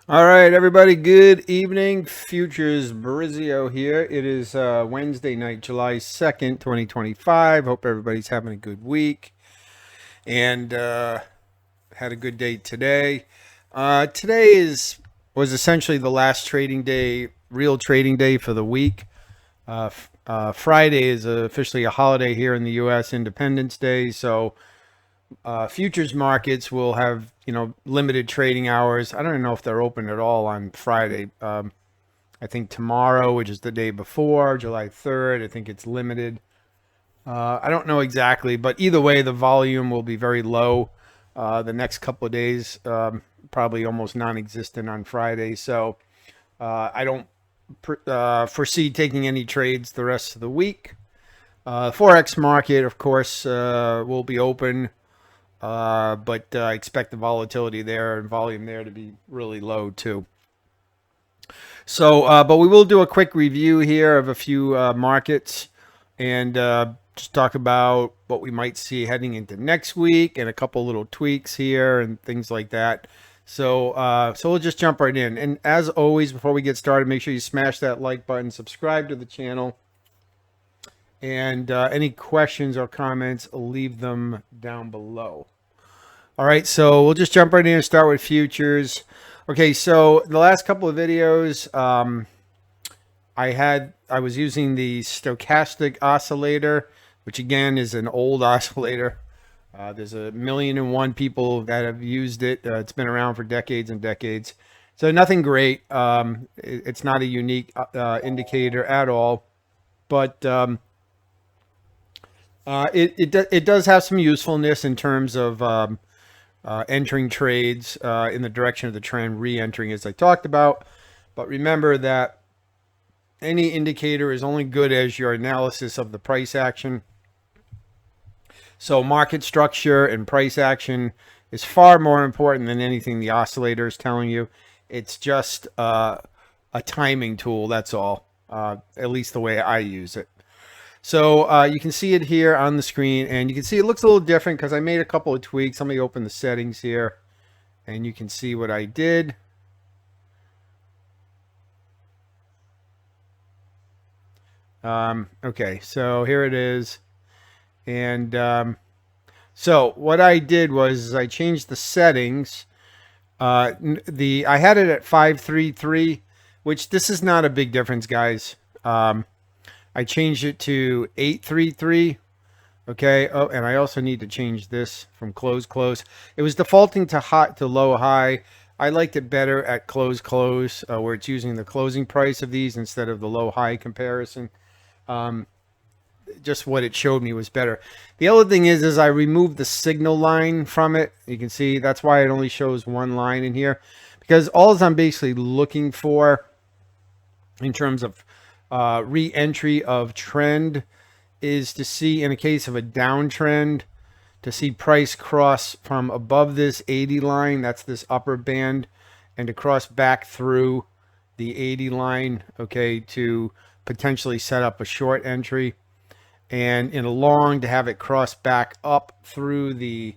All right, everybody, good evening. Futures Brizio here. It is Wednesday night, July 2nd, 2025. Hope everybody's having a good week and had a good day today. Today was essentially the last trading day, real trading day for the week. Friday is officially a holiday here in the U.S., Independence Day. So futures markets will have limited trading hours. I don't even know if they're open at all on Friday. I think tomorrow, which is the day before, July 3rd, I think it's limited. I don't know exactly, but either way, the volume will be very low the next couple of days, probably almost non-existent on Friday. So I don't foresee taking any trades the rest of the week. Forex market, of course, will be open, but I expect the volatility there and volume there to be really low too. So, but we will do a quick review here of a few markets and just talk about what we might see heading into next week and a couple little tweaks here and things like that. So we'll just jump right in. And as always, before we get started, make sure you smash that like button, subscribe to the channel, and any questions or comments, leave them down below. All right, so we'll just jump right in and start with futures. Okay, so the last couple of videos, I was using the stochastic oscillator, which again is an old oscillator. There's 1,000,001 people that have used it. It's been around for decades and decades. So nothing great. It's not a unique indicator at all, but it does have some usefulness in terms of entering trades in the direction of the trend, re-entering as I talked about. But remember that any indicator is only good as your analysis of the price action. So market structure and price action is far more important than anything the oscillator is telling you. It's just a timing tool, that's all, at least the way I use it. So you can see it here on the screen, and you can see it looks a little different because I made a couple of tweaks. Let me open the settings here, and you can see what I did. Okay, so here it is. And so what I did was I changed the settings. I had it at 533, which this is not a big difference, guys. I changed it to 833. Okay. Oh, and I also need to change this from close. It was defaulting to hot to low high. I liked it better at close, where it's using the closing price of these instead of the low high comparison. Just what it showed me was better. The other thing is I removed the signal line from it. You can see that's why it only shows one line in here, because all I'm basically looking for in terms of re-entry of trend is to see, in a case of a downtrend, to see price cross from above this 80 line, that's this upper band, and to cross back through the 80 line, okay, to potentially set up a short entry, and in a long to have it cross back up through the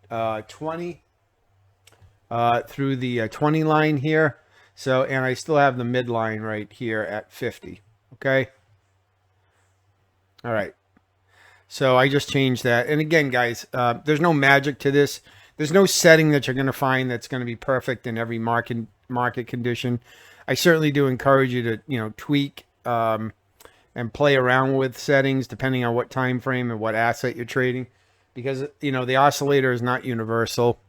20 20 line here. So, and I still have the midline right here at 50. Okay. All right. So I just changed that. And again, guys, there's no magic to this. There's no setting that you're going to find that's going to be perfect in every market condition. I certainly do encourage you to, tweak and play around with settings depending on what time frame and what asset you're trading, because the oscillator is not universal.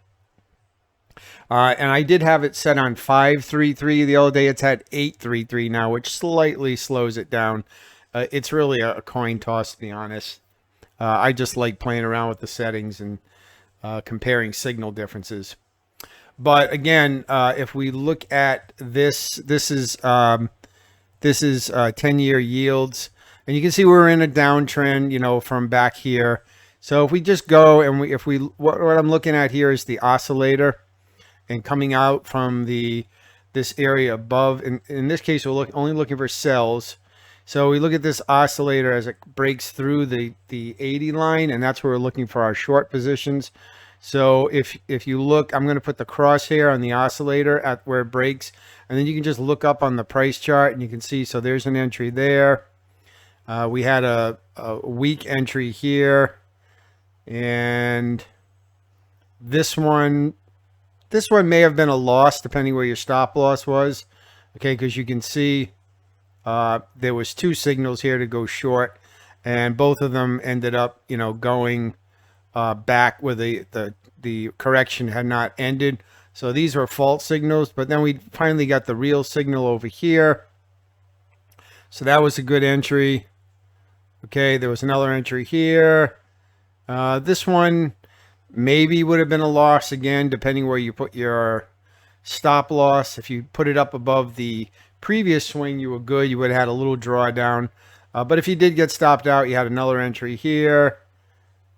And I did have it set on 533 the other day. It's at 833 now, which slightly slows it down. It's really a coin toss, to be honest. I just like playing around with the settings and comparing signal differences. But again, if we look at this is 10-year yields, and you can see we're in a downtrend, from back here. So if we just go and what I'm looking at here is the oscillator, and coming out from this area above. In this case, we're only looking for sells. So we look at this oscillator as it breaks through the 80 line, and that's where we're looking for our short positions. So if you look, I'm going to put the crosshair on the oscillator at where it breaks, and then you can just look up on the price chart and you can see. So there's an entry there. We had a weak entry here, and this one may have been a loss depending where your stop loss was. Okay, because you can see there was two signals here to go short, and both of them ended up, going back where the correction had not ended. So these were false signals, but then we finally got the real signal over here. So that was a good entry. Okay, there was another entry here. This one maybe would have been a loss again, depending where you put your stop loss. If you put it up above the previous swing, you were good. You would have had a little drawdown. But if you did get stopped out, you had another entry here.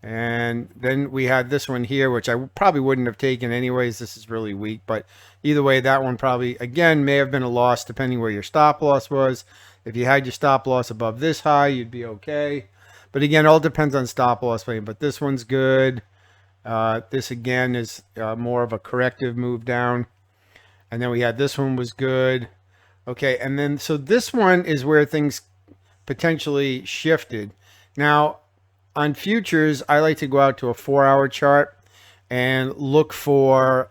And then we had this one here, which I probably wouldn't have taken anyways. This is really weak. But either way, that one probably, again, may have been a loss depending where your stop loss was. If you had your stop loss above this high, you'd be okay. But again, all depends on stop loss value. But this one's good. This again is more of a corrective move down. And then we had this one was good. Okay, and then so this one is where things potentially shifted. Now, on futures, I like to go out to a 4-hour chart and look for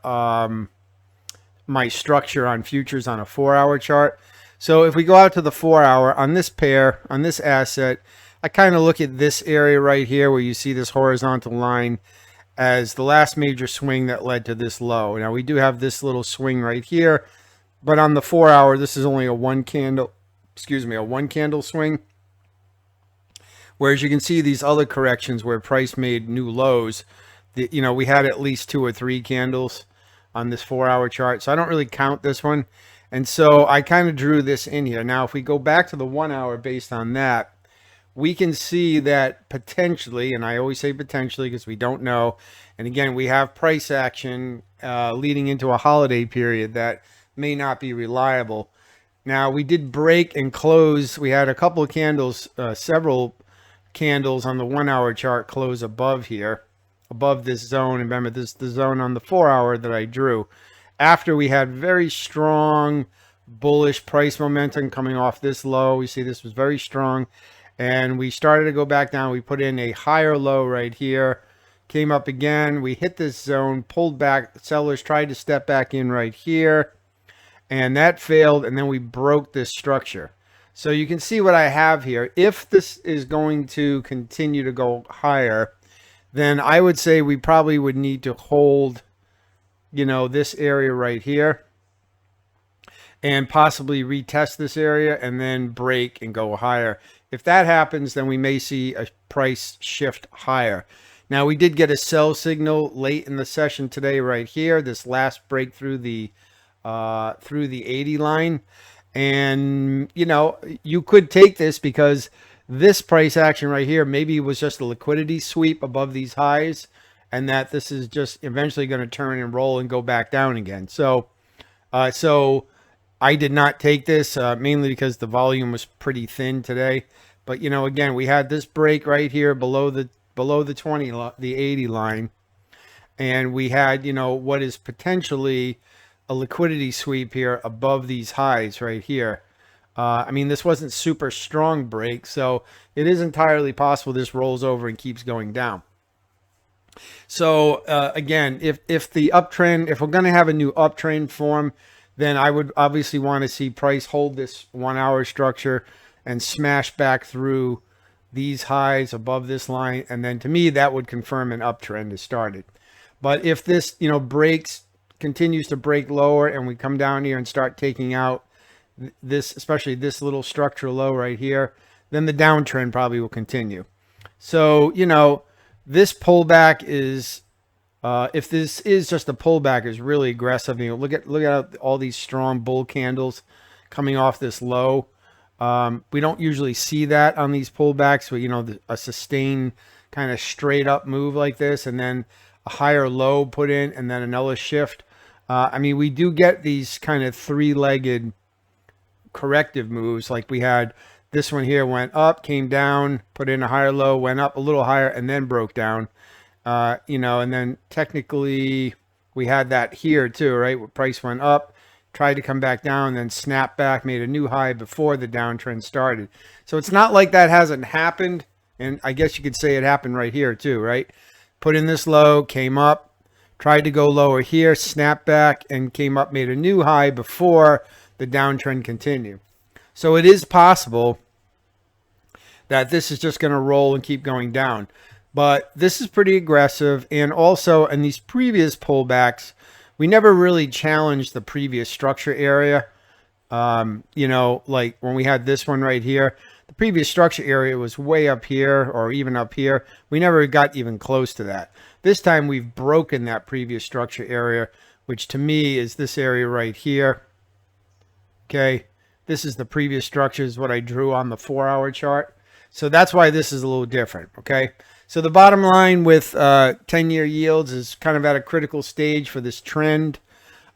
my structure on futures on a 4-hour chart. So if we go out to the 4-hour on this pair, on this asset, I kind of look at this area right here where you see this horizontal line as the last major swing that led to this low. Now we do have this little swing right here, but on the 4-hour, this is only a one candle swing. Whereas you can see these other corrections where price made new lows, we had at least 2 or 3 candles on this 4-hour chart. So I don't really count this one. And so I kind of drew this in here. Now, if we go back to the 1-hour based on that, we can see that potentially, and I always say potentially because we don't know. And again, we have price action leading into a holiday period that may not be reliable. Now, we did break and close. We had a couple of candles, several candles on the 1-hour chart close above here, above this zone. And remember, this is the zone on the 4-hour that I drew. After we had very strong bullish price momentum coming off this low, we see this was very strong. And we started to go back down. We put in a higher low right here, came up again. We hit this zone, pulled back. Sellers tried to step back in right here, and that failed. And then we broke this structure. So you can see what I have here. If this is going to continue to go higher, then I would say we probably would need to hold, this area right here and possibly retest this area and then break and go higher. If that happens, then we may see a price shift higher. Now, we did get a sell signal late in the session today right here, this last break through the 80 line. And, you could take this because this price action right here maybe was just a liquidity sweep above these highs, and that this is just eventually going to turn and roll and go back down again. So I did not take this mainly because the volume was pretty thin today. But, again, we had this break right here below the 80 line. And we had, what is potentially a liquidity sweep here above these highs right here. This wasn't super strong break, so it is entirely possible this rolls over and keeps going down. So again, if we're going to have a new uptrend form, then I would obviously want to see price hold this 1-hour structure and smash back through these highs above this line. And then to me, that would confirm an uptrend has started. But if this, continues to break lower and we come down here and start taking out this, especially this little structure low right here, then the downtrend probably will continue. So, this pullback is, if this is just a pullback, is really aggressive. Look at all these strong bull candles coming off this low. We don't usually see that on these pullbacks, where, a sustained kind of straight up move like this, and then a higher low put in, and then another shift. We do get these kind of 3-legged corrective moves. Like we had this one here, went up, came down, put in a higher low, went up a little higher, and then broke down. And then technically we had that here too, right? Where price went up, tried to come back down, then snapped back, made a new high before the downtrend started. So it's not like that hasn't happened. And I guess you could say it happened right here too, right? Put in this low, came up, tried to go lower here, snapped back, and came up, made a new high before the downtrend continued. So it is possible that this is just going to roll and keep going down. But this is pretty aggressive. And also in these previous pullbacks, we never really challenged the previous structure area. Like when we had this one right here, the previous structure area was way up here or even up here. We never got even close to that. This time we've broken that previous structure area, which to me is this area right here. Okay. This is the previous structure, is what I drew on the 4-hour chart. So that's why this is a little different. Okay. So the bottom line with 10-year yields is kind of at a critical stage for this trend.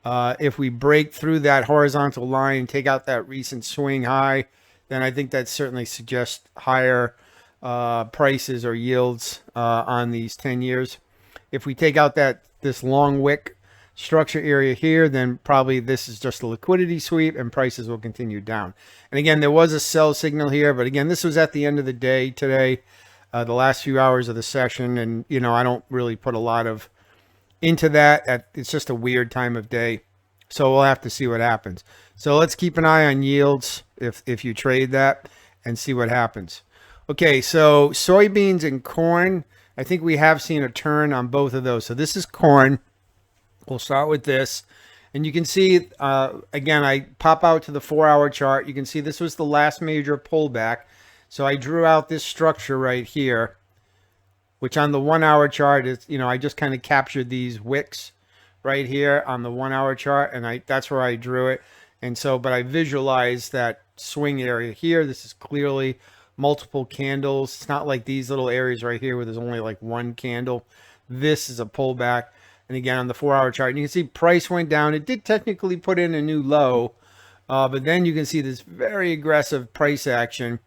If we break through that horizontal line and take out that recent swing high, then I think that certainly suggests higher prices or yields on these 10 years. If we take out this long wick structure area here, then probably this is just a liquidity sweep and prices will continue down. And again, there was a sell signal here, but again, this was at the end of the day today, the last few hours of the session. And, I don't really put a lot of into that. It's just a weird time of day. So we'll have to see what happens. So let's keep an eye on yields if you trade that and see what happens. Okay, so soybeans and corn, I think we have seen a turn on both of those. So this is corn. We'll start with this. And you can see, again, I pop out to the 4-hour chart. You can see this was the last major pullback. So I drew out this structure right here, which on the 1-hour chart is, I just kind of captured these wicks right here on the 1-hour chart. And that's where I drew it. And so, but I visualized that swing area here. This is clearly multiple candles. It's not like these little areas right here where there's only like one candle. This is a pullback. And again, on the 4-hour chart, and you can see price went down. It did technically put in a new low, but then you can see this very aggressive price action.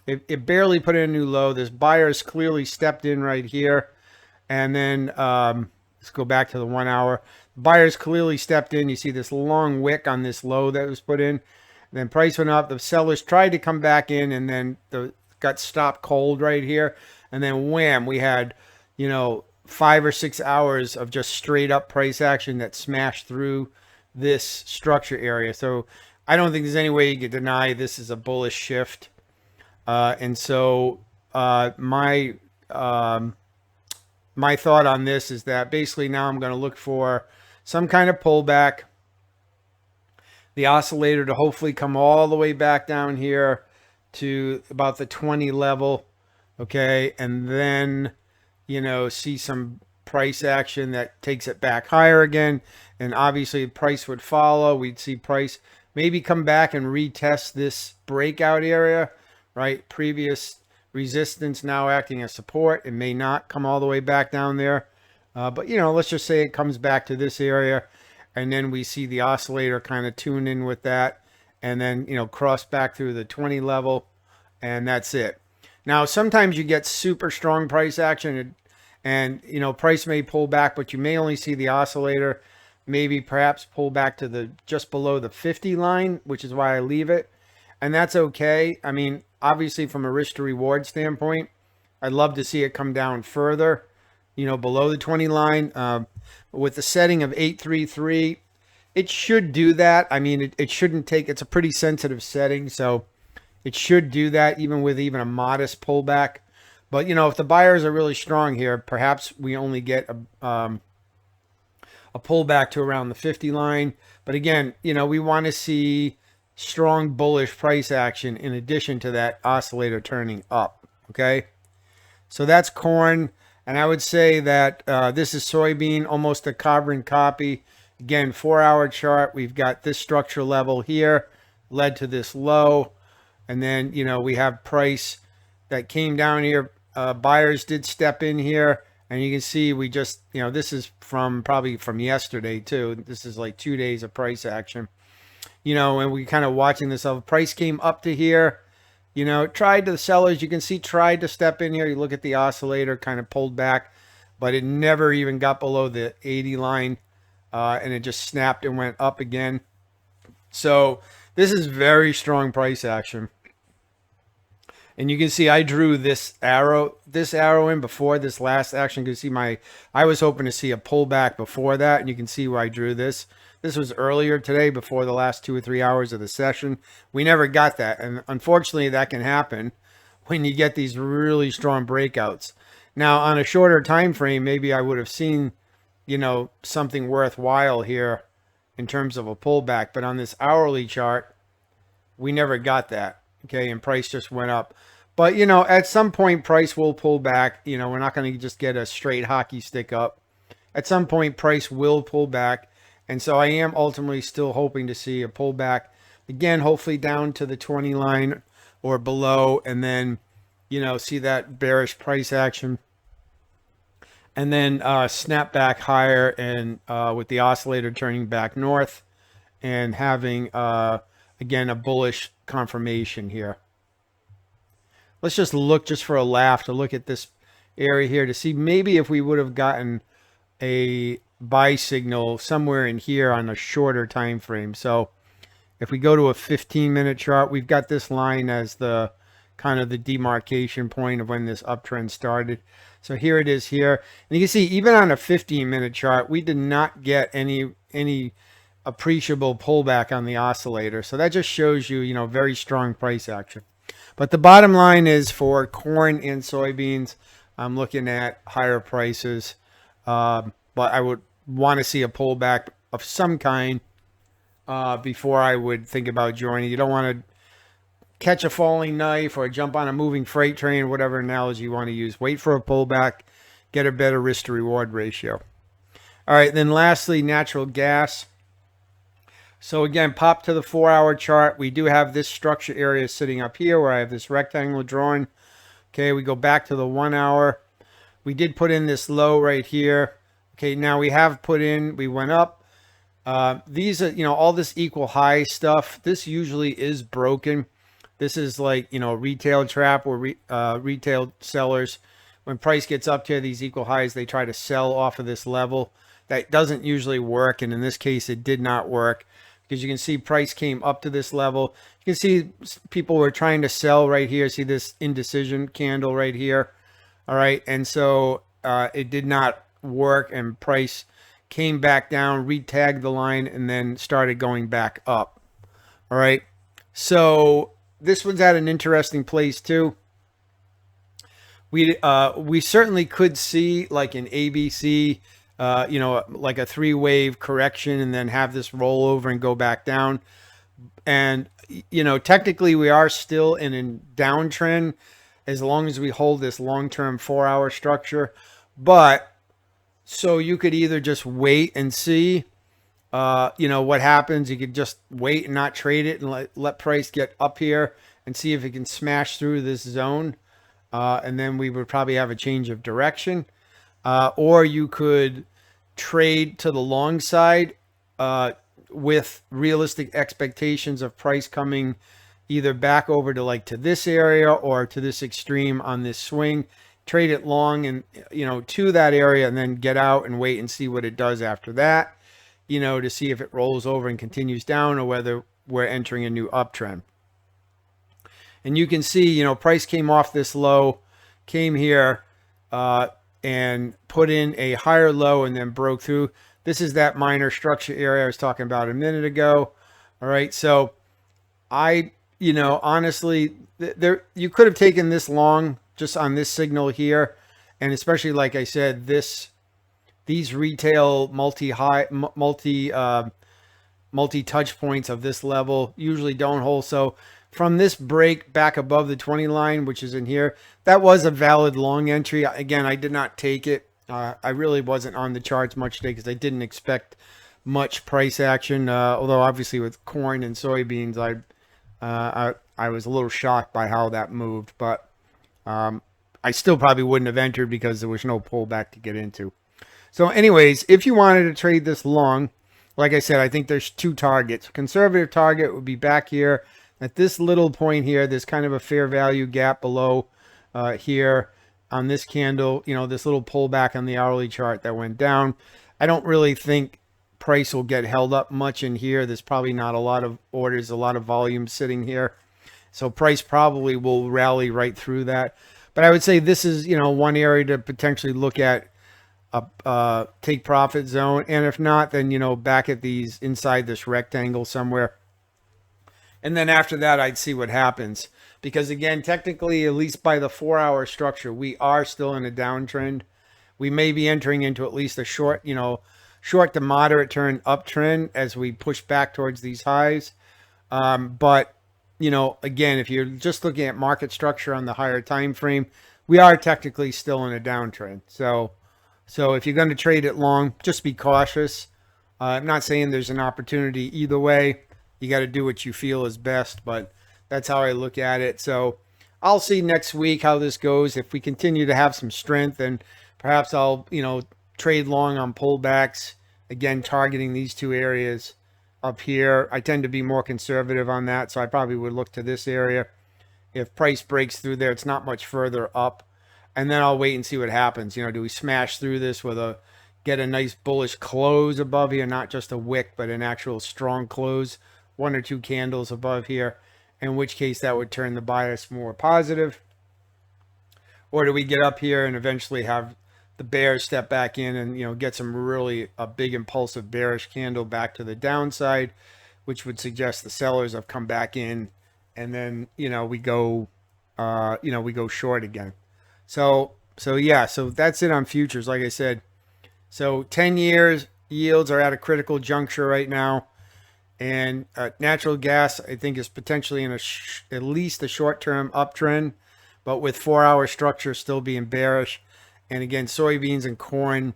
It barely put in a new low. This buyers clearly stepped in right here. And then let's go back to the 1-hour. Buyers clearly stepped in. You see this long wick on this low that was put in. And then price went up. The sellers tried to come back in and then got stopped cold right here. And then wham, we had, 5 or 6 hours of just straight up price action that smashed through this structure area. So I don't think there's any way you could deny this is a bullish shift. And so my thought on this is that basically now I'm going to look for some kind of pullback, the oscillator to hopefully come all the way back down here to about the 20 level. Okay. And then, see some price action that takes it back higher again. And obviously price would follow. We'd see price maybe come back and retest this breakout area, right? Previous resistance now acting as support. It may not come all the way back down there. But, let's just say it comes back to this area and then we see the oscillator kind of tune in with that and then, cross back through the 20 level and that's it. Now, sometimes you get super strong price action and price may pull back, but you may only see the oscillator maybe perhaps pull back to just below the 50 line, which is why I leave it. And that's okay. I mean, obviously from a risk to reward standpoint, I'd love to see it come down further, below the 20 line. With the setting of 833, it should do that. I mean, it shouldn't take, it's a pretty sensitive setting. So it should do that even with a modest pullback. But, if the buyers are really strong here, perhaps we only get a pullback to around the 50 line. But again, we want to see strong bullish price action in addition to that oscillator turning up. Okay. So that's corn. And I would say that this is soybean, almost a carbon copy. Again, 4-hour chart. We've got this structure level here led to this low. And then, we have price that came down here. Buyers did step in here. And you can see we just, this is probably from yesterday too. This is like 2 days of price action. And we kind of watching this. Price came up to here. The sellers, you can see, tried to step in here. You look at the oscillator, kind of pulled back. but it never even got below the 80 line, and it just snapped and went up again. So this is very strong price action. And you can see I drew this arrow in before this last action. You can see I was hoping to see a pullback before that, and you can see where I drew this. This was earlier today before the last 2 or 3 hours of the session. We never got that, and unfortunately that can happen when you get these really strong breakouts. Now on a shorter time frame, maybe I would have seen, something worthwhile here in terms of a pullback, but on this hourly chart, we never got that. Okay, and price just went up. But, at some point, price will pull back. We're not going to just get a straight hockey stick up. At some point, price will pull back. And so I am ultimately still hoping to see a pullback. Again, hopefully down to the 20 line or below. And then, see that bearish price action. And then snap back higher and with the oscillator turning back north and having, again, a bullish confirmation here. Let's just look, just for a laugh, to look at this area here to see maybe if we would have gotten a buy signal somewhere in here on a shorter time frame. So if we go to a 15-minute chart, we've got this line as the kind of the demarcation point of when this uptrend started. So here it is here. And you can see even on a 15-minute chart, we did not get any appreciable pullback on the oscillator. So that just shows you, very strong price action. But the bottom line is for corn and soybeans, I'm looking at higher prices. But I would want to see a pullback of some kind before I would think about joining. You don't want to catch a falling knife or jump on a moving freight train, whatever analogy you want to use. Wait for a pullback, get a better risk to reward ratio. All right, then lastly, natural gas. So again, pop to the 4-hour chart. We do have this structure area sitting up here where I have this rectangle drawn. Okay, we go back to the 1 hour. We did put in this low right here. Okay, now we went up. These are, all this equal high stuff. This usually is broken. This is like, retail trap where retail sellers, when price gets up to these equal highs, they try to sell off of this level. That doesn't usually work. And in this case, it did not work. Because you can see price came up to this level. You can see people were trying to sell right here. See this indecision candle right here. All right. And so it did not work and price came back down, retagged the line, and then started going back up. All right. So this one's at an interesting place too. We certainly could see like an ABC, like a 3-wave correction and then have this roll over and go back down. And, technically we are still in a downtrend as long as we hold this long-term 4-hour structure. But so you could either just wait and see, what happens. You could just wait and not trade it and let price get up here and see if it can smash through this zone. And then we would probably have a change of direction. Or you could trade to the long side with realistic expectations of price coming either back over to this area or to this extreme on this swing. Trade it long and to that area and then get out and wait and see what it does after that, to see if it rolls over and continues down or whether we're entering a new uptrend. And you can see, price came off this low, came here, and put in a higher low and then broke through. This is that minor structure area I was talking about a minute ago. All right. So honestly, you could have taken this long just on this signal here. And especially, like I said, these retail multi touch points of this level usually don't hold. So from this break back above the 20 line, which is in here, that was a valid long entry. Again, I did not take it. I really wasn't on the charts much today because I didn't expect much price action. Although obviously with corn and soybeans, I was a little shocked by how that moved. But I still probably wouldn't have entered because there was no pullback to get into. So anyways, if you wanted to trade this long, like I said, I think there's 2 targets. Conservative target would be back here at this little point here. There's kind of a fair value gap below here. on this candle, you know, this little pullback on the hourly chart that went down. I don't really think price will get held up much in here. There's probably not a lot of orders, a lot of volume sitting here. So price probably will rally right through that. But I would say this is, you know, one area to potentially look at, take profit zone. And if not, then, you know, back at these inside this rectangle somewhere. And then after that, I'd see what happens. Because again, technically, at least by the 4-hour structure, we are still in a downtrend. We may be entering into at least a short, you know, short to moderate turn uptrend as we push back towards these highs. But, you know, again, if you're just looking at market structure on the higher time frame, we are technically still in a downtrend. So if you're going to trade it long, just be cautious. I'm not saying there's an opportunity either way. You got to do what you feel is best, but that's how I look at it. So I'll see next week how this goes. If we continue to have some strength, then perhaps I'll, you know, trade long on pullbacks, again, targeting these two areas up here. I tend to be more conservative on that, so I probably would look to this area. If price breaks through there, it's not much further up. And then I'll wait and see what happens. You know, do we smash through this with get a nice bullish close above here, not just a wick, but an actual strong close, 1 or 2 candles above here, in which case that would turn the bias more positive? Or do we get up here and eventually have the bears step back in and, you know, get some really a big impulsive bearish candle back to the downside, which would suggest the sellers have come back in, and then, you know, we go short again. So yeah, so that's it on futures. Like I said, so 10 years yields are at a critical juncture right now. And natural gas, I think, is potentially in at least a short-term uptrend, but with 4-hour structure still being bearish. And again, soybeans and corn,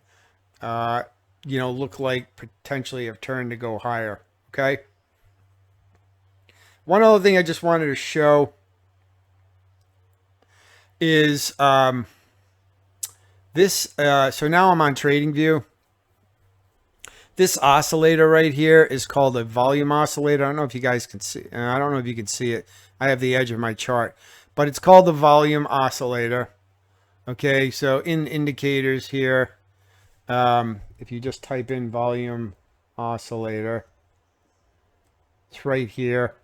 you know, look like potentially have turned to go higher. Okay. One other thing I just wanted to show is this. So now I'm on TradingView. This oscillator right here is called a volume oscillator. I don't know if you guys can see. I don't know if you can see it. I have the edge of my chart, but it's called the volume oscillator. Okay, so in indicators here, if you just type in volume oscillator, it's right here.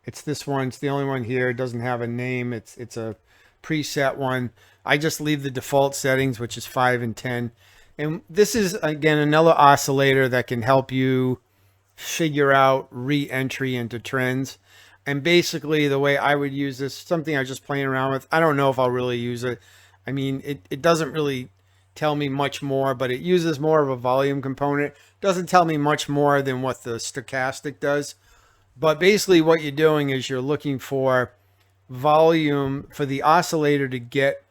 It's this one. It's the only one here. It doesn't have a name. It's a preset one. I just leave the default settings, which is 5 and 10. And this is, again, another oscillator that can help you figure out re-entry into trends. And basically, the way I would use this, something I was just playing around with. I don't know if I'll really use it. I mean, it doesn't really tell me much more, but it uses more of a volume component. It doesn't tell me much more than what the stochastic does. But basically, what you're doing is you're looking for volume for the oscillator to get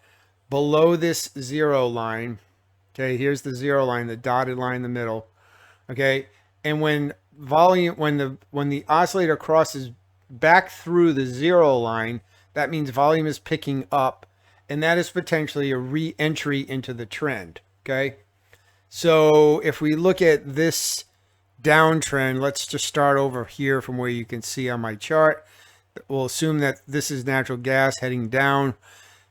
below this 0 line. Okay, here's the 0 line, the dotted line in the middle. Okay, and when the oscillator crosses back through the 0 line, that means volume is picking up, and that is potentially a re-entry into the trend. Okay, so if we look at this downtrend, let's just start over here from where you can see on my chart. We'll assume that this is natural gas heading down.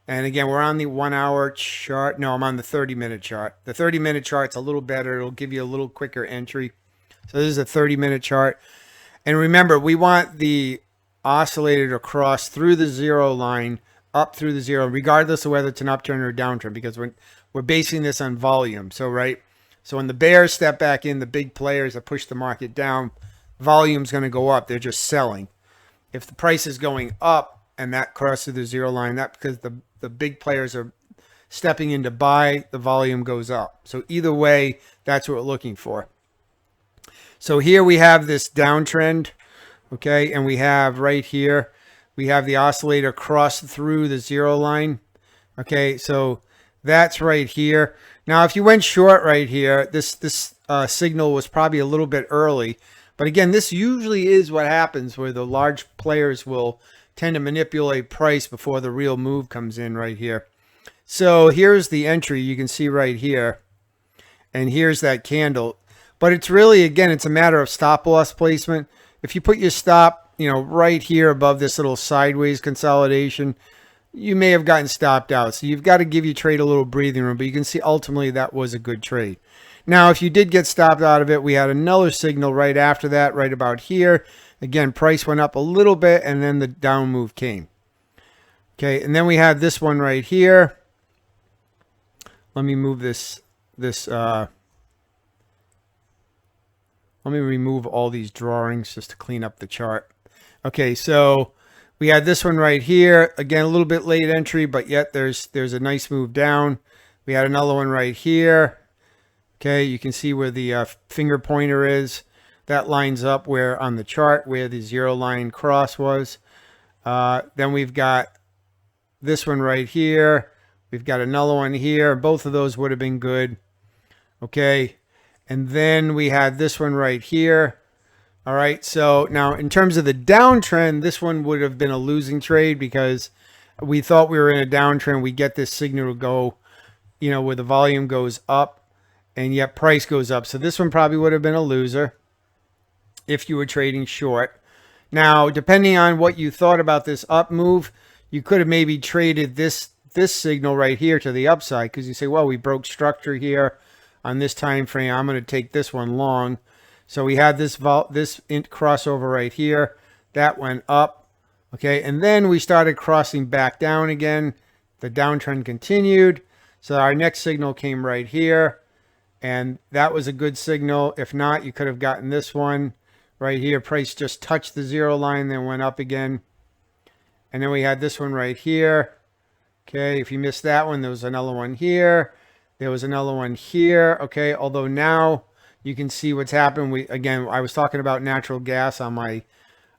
And again, we're on the 1-hour chart. No, I'm on the 30-minute chart. The 30-minute chart's a little better. It'll give you a little quicker entry. So this is a 30-minute chart. And remember, we want the oscillator to cross through the 0 line, up through the 0, regardless of whether it's an upturn or a downturn, because we're basing this on volume. So, right? So when the bears step back in, the big players that push the market down, volume's going to go up. They're just selling. If the price is going up and that crosses the 0 line, that because the big players are stepping in to buy, the volume goes up. So either way, that's what we're looking for. So here we have this downtrend, okay, and we have right here, we have the oscillator cross through the 0 line, okay, so that's right here. Now, if you went short right here, this signal was probably a little bit early, but again, this usually is what happens where the large players will tend to manipulate price before the real move comes in right here. So here's the entry you can see right here, and here's that candle. But it's really, again, it's a matter of stop loss placement. If you put your stop, you know, right here above this little sideways consolidation, you may have gotten stopped out. So you've got to give your trade a little breathing room, but you can see ultimately that was a good trade. Now, if you did get stopped out of it, we had another signal right after that, right about here. Again, price went up a little bit and then the down move came. Okay, and then we had this one right here. Let me move let me remove all these drawings just to clean up the chart. Okay, so we had this one right here. Again, a little bit late entry, but yet there's a nice move down. We had another one right here. Okay, you can see where the finger pointer is. That lines up where on the chart where the zero line cross was. Then we've got this one right here. We've got another one here. Both of those would have been good. Okay, and then we had this one right here. All right, so now in terms of the downtrend, this one would have been a losing trade because we thought we were in a downtrend. We get this signal to go, where the volume goes up and yet price goes up. So this one probably would have been a loser if you were trading short. Now, depending on what you thought about this up move, you could have maybe traded this signal right here to the upside because you say, well, we broke structure here on this time frame. I'm going to take this one long. So we had this crossover right here. That went up. Okay, and then we started crossing back down again. The downtrend continued. So our next signal came right here. And that was a good signal. If not, you could have gotten this one right here. Price just touched the zero line, then went up again. And then we had this one right here. Okay, if you missed that one, there was another one here. There was another one here. Okay, although now you can see what's happened. I was talking about natural gas on my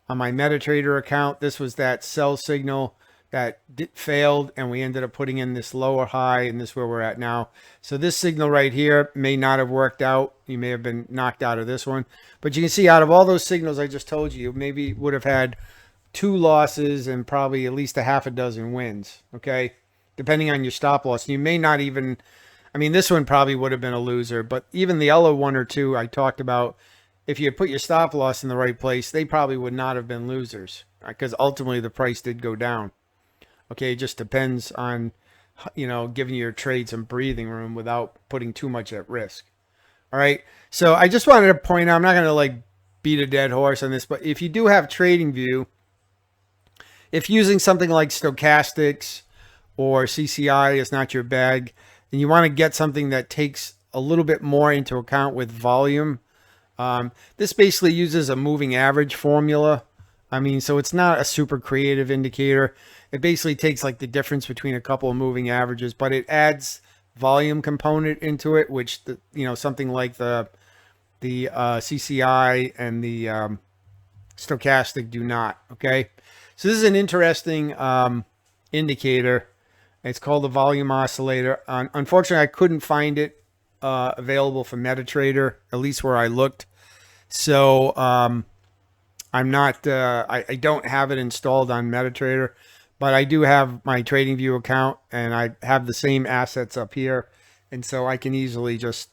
MetaTrader account. This was that sell signal that failed, and we ended up putting in this lower high, and this is where we're at now. So this signal right here may not have worked out. You may have been knocked out of this one. But you can see out of all those signals I just told you, maybe would have had 2 losses and probably at least a half a dozen wins, okay? Depending on your stop loss. You may not even, this one probably would have been a loser, but even the other 1 or 2 I talked about, if you had put your stop loss in the right place, they probably would not have been losers because ultimately the price did go down. Okay, it just depends on, giving your trade some breathing room without putting too much at risk. All right, so I just wanted to point out, I'm not going to beat a dead horse on this, but if you do have TradingView, if using something like stochastics or CCI is not your bag, and you want to get something that takes a little bit more into account with volume, this basically uses a moving average formula. So it's not a super creative indicator. It basically takes the difference between a couple of moving averages, but it adds volume component into it, which something like the CCI and the stochastic do not. Okay, so this is an interesting indicator. It's called the volume oscillator. Unfortunately, I couldn't find it available for MetaTrader, at least where I looked. So I'm not, I don't have it installed on MetaTrader, but I do have my TradingView account and I have the same assets up here. And so I can easily just,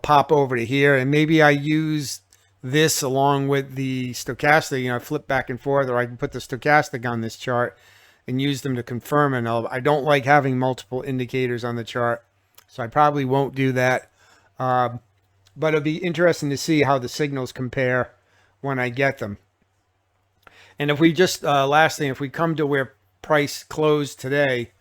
pop over to here and maybe I use this along with the stochastic, flip back and forth, or I can put the stochastic on this chart and use them to confirm. And I don't like having multiple indicators on the chart, so I probably won't do that. But it'll be interesting to see how the signals compare when I get them. And if we just, last thing, if we come to where price closed today,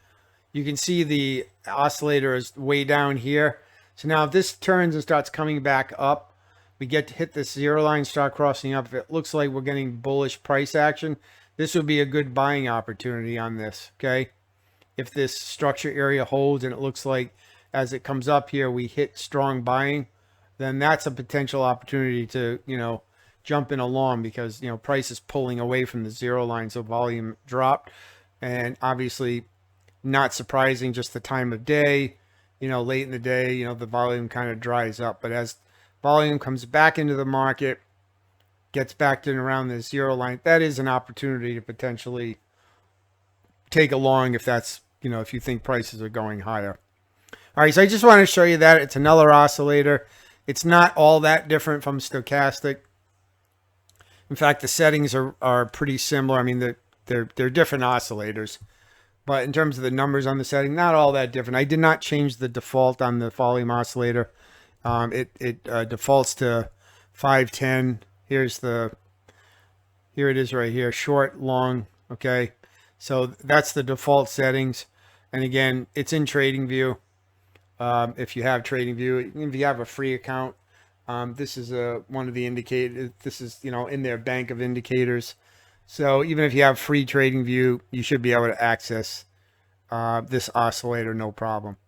you can see the oscillator is way down here. So now if this turns and starts coming back up, we get to hit this zero line, start crossing up. If it looks like we're getting bullish price action, this would be a good buying opportunity on this, okay? If this structure area holds and it looks like as it comes up here, we hit strong buying, then that's a potential opportunity to, jump in along because, price is pulling away from the zero line. So volume dropped, and obviously not surprising, just the time of day, late in the day, the volume kind of dries up. But as volume comes back into the market, gets back to around the zero line, that is an opportunity to potentially take along if that's, if you think prices are going higher. All right, so I just want to show you that. It's another oscillator. It's not all that different from stochastic. In fact, the settings are pretty similar. They're different oscillators, But in terms of the numbers on the setting, not all that different. I did not change the default on the volume oscillator. It defaults to 510. Here it is right here, short, long. Okay, so that's the default settings. And again, it's in TradingView. If you have TradingView, if you have a free account, this is one of the indicators. This is, in their bank of indicators. So even if you have free TradingView, you should be able to access this oscillator, no problem.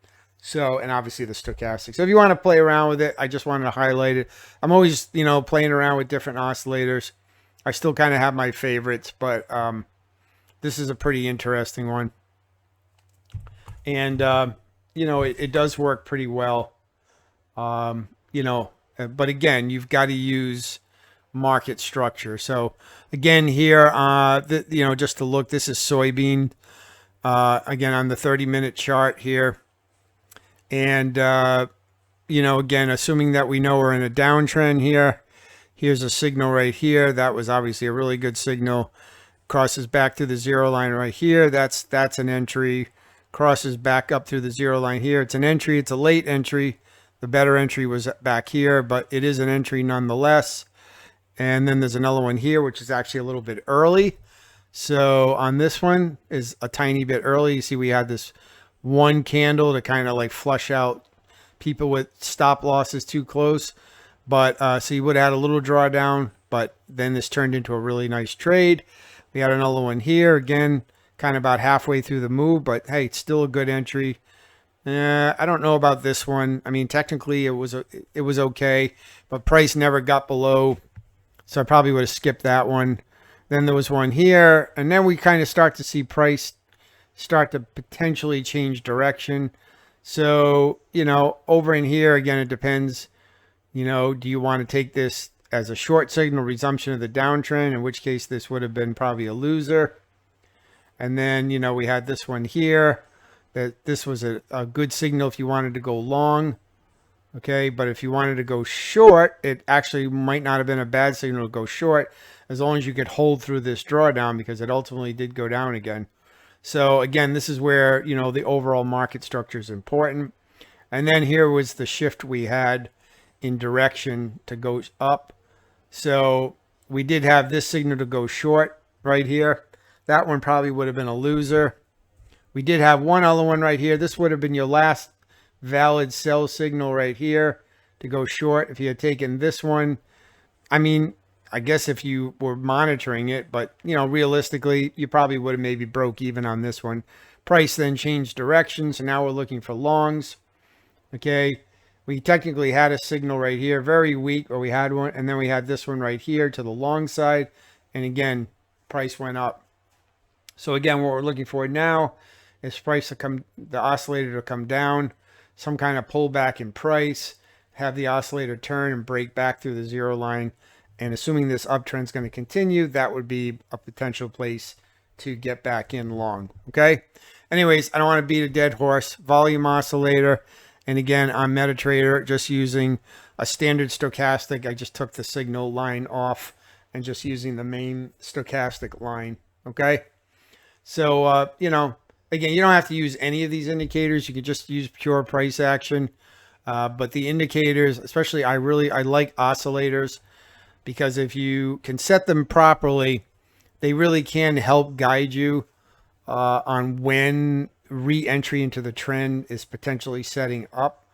So, and obviously the stochastic. So if you want to play around with it, I just wanted to highlight it. I'm always, playing around with different oscillators. I still kind of have my favorites, but this is a pretty interesting one. And, it does work pretty well. But again, you've got to use market structure. So again, here, just to look, this is soybean. Again, on the 30-minute chart here. And, again, assuming that we know we're in a downtrend here, here's a signal right here. That was obviously a really good signal. Crosses back through the zero line right here. That's an entry. Crosses back up through the zero line here. It's an entry. It's a late entry. The better entry was back here, but it is an entry nonetheless. And then there's another one here, which is actually a little bit early. So on this one is a tiny bit early. You see we had this one candle to kind of like flush out people with stop losses too close. But so you would have had a little drawdown, but then this turned into a really nice trade. We had another one here, again, kind of about halfway through the move, but hey, it's still a good entry. I don't know about this one. I mean, technically it was okay, but price never got below, so I probably would have skipped that one. Then there was one here, and then we kind of start to see price start to potentially change direction. So, over in here, again, it depends, do you want to take this as a short signal, resumption of the downtrend, in which case this would have been probably a loser. And then, we had this one here, that this was a good signal if you wanted to go long. Okay, but if you wanted to go short, it actually might not have been a bad signal to go short, as long as you could hold through this drawdown, because it ultimately did go down again. So again, this is where, the overall market structure is important. And then here was the shift we had in direction to go up. So we did have this signal to go short right here. That one probably would have been a loser. We did have one other one right here. This would have been your last valid sell signal right here to go short if you had taken this one. I mean, I guess if you were monitoring it, but realistically, you probably would have maybe broke even on this one. Price then changed direction, so now we're looking for longs. Okay, we technically had a signal right here, very weak, or we had one, and then we had this one right here to the long side, and again, price went up. So again, what we're looking for now is the oscillator to come down, some kind of pullback in price, have the oscillator turn and break back through the zero line. And assuming this uptrend is going to continue, that would be a potential place to get back in long. Okay. Anyways, I don't want to beat a dead horse. Volume oscillator. And again, on MetaTrader, just using a standard stochastic. I just took the signal line off and just using the main stochastic line. Okay. So, again, you don't have to use any of these indicators. You can just use pure price action. But the indicators, especially I like oscillators, because if you can set them properly, they really can help guide you on when re-entry into the trend is potentially setting up.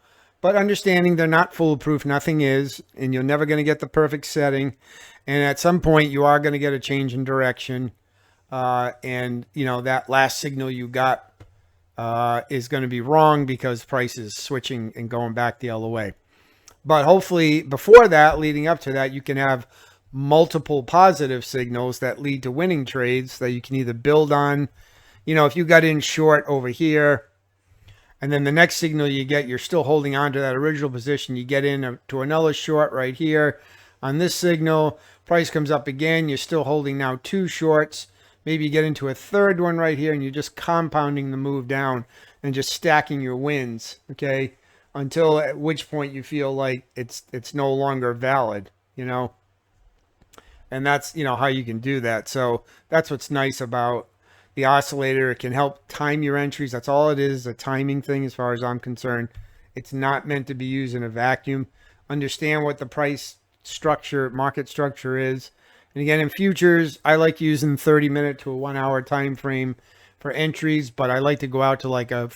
But understanding they're not foolproof, nothing is, and you're never going to get the perfect setting. And at some point, you are going to get a change in direction. And, that last signal you got is going to be wrong because price is switching and going back the other way. But hopefully before that, leading up to that, you can have multiple positive signals that lead to winning trades that you can either build on. If you got in short over here, and then the next signal you get, you're still holding on to that original position. You get in to another short right here. On this signal, price comes up again. You're still holding now two shorts. Maybe you get into a third one right here, and you're just compounding the move down and just stacking your wins. Okay. Until at which point you feel like it's no longer valid, and that's how you can do that. So that's what's nice about the oscillator. It can help time your entries. That's all it is, a timing thing as far as I'm concerned. It's not meant to be used in a vacuum. Understand what the price structure, market structure is. And again, in futures, I like using 30-minute to a 1-hour time frame for entries, but I like to go out to like at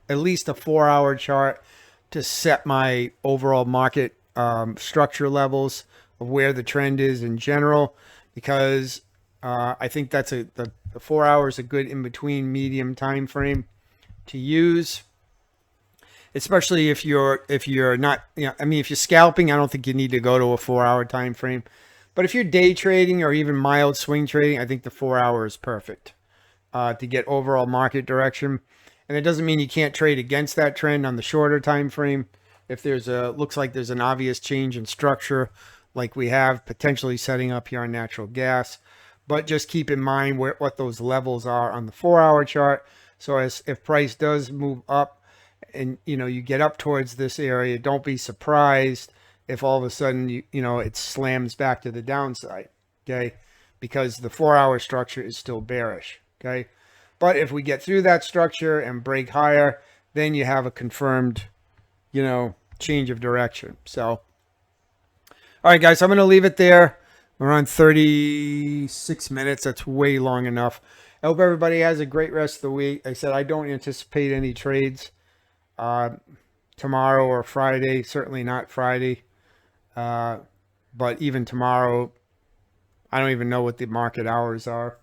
least a 4-hour chart to set my overall market structure levels of where the trend is in general, because I think that's the 4 hours a good in between medium time frame to use, especially if you're not, I mean, if you're scalping, I don't think you need to go to a 4-hour time frame. But if you're day trading or even mild swing trading, I think the 4 hour is perfect to get overall market direction. And it doesn't mean you can't trade against that trend on the shorter time frame. If there's looks like there's an obvious change in structure, like we have potentially setting up here on natural gas. But just keep in mind what those levels are on the 4-hour chart. So if price does move up and you get up towards this area, don't be surprised if all of a sudden it slams back to the downside, okay? Because the 4-hour structure is still bearish, okay? But if we get through that structure and break higher, then you have a confirmed, change of direction. So, all right, guys, I'm going to leave it there. We're on 36 minutes. That's way long enough. I hope everybody has a great rest of the week. Like I said, I don't anticipate any trades tomorrow or Friday. Certainly not Friday. But even tomorrow, I don't even know what the market hours are.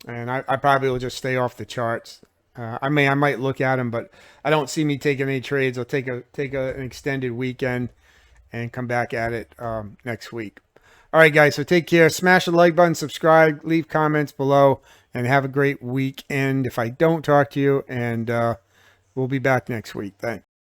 And I probably will just stay off the charts. I might look at them, but I don't see me taking any trades. I'll take an extended weekend and come back at it next week. All right, guys. So take care. Smash the like button, subscribe, leave comments below, and have a great weekend. If I don't talk to you, and we'll be back next week. Thanks.